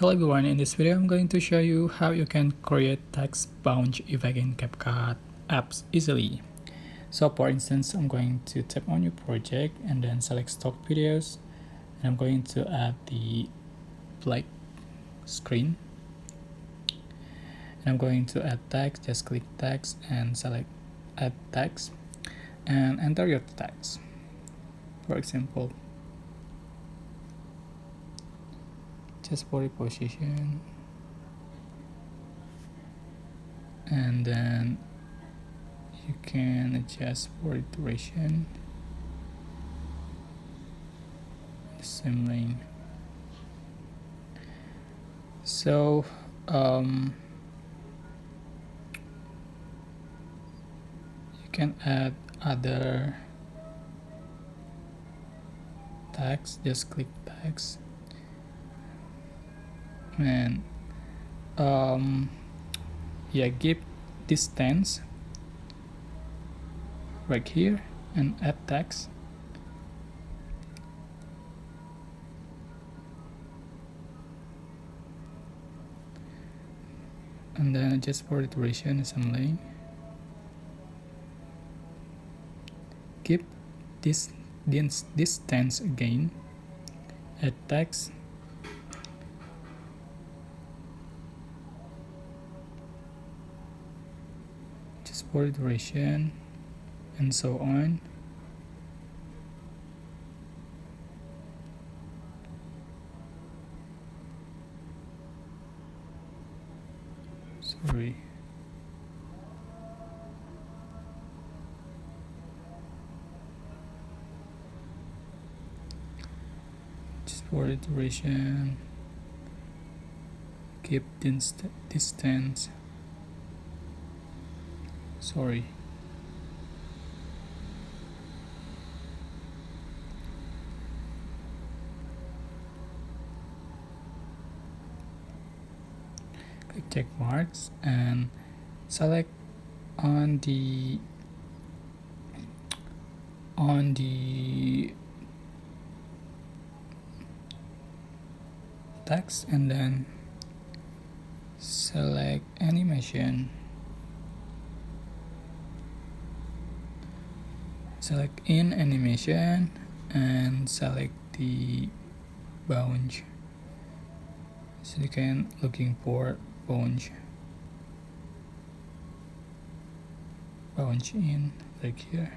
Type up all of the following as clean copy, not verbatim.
Hello everyone, in this video I'm going to show you how you can create text bounce effect in CapCut apps easily. So for instance, I'm going to tap on your project and then select stock videos, and I'm going to add the black screen, and I'm going to add text. Just click text and select add text and enter your text. For example, just body position, and then you can adjust body duration, the same lane. So you can add other text. Just click text and give distance right here and add text. And then adjust for the duration assembly. Keep this distance again. Add text. Just for the duration and so on. Sorry. Just for the duration. Keep distance. Sorry. Click check marks and select on the text, and then select animation. Select in animation and select the bounce. So you can looking for bounce in like here.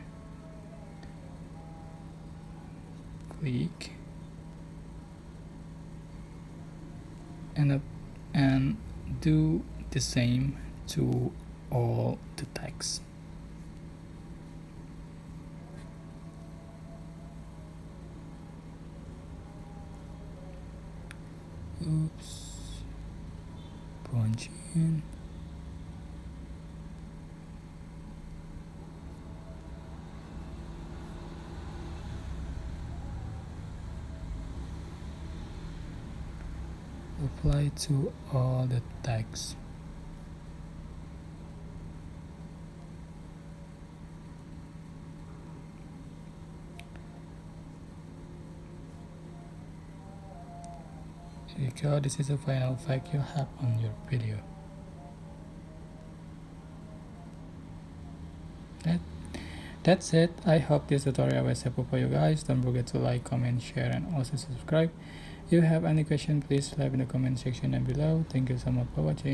Click and do the same to all the text. Oops, punch in. Apply to all the text. Here you go, this is the final effect you have on your video. That's it. I hope this tutorial was helpful for you guys. Don't forget to like, comment, share, and also subscribe. If you have any question, please leave in the comment section down below. Thank you so much for watching.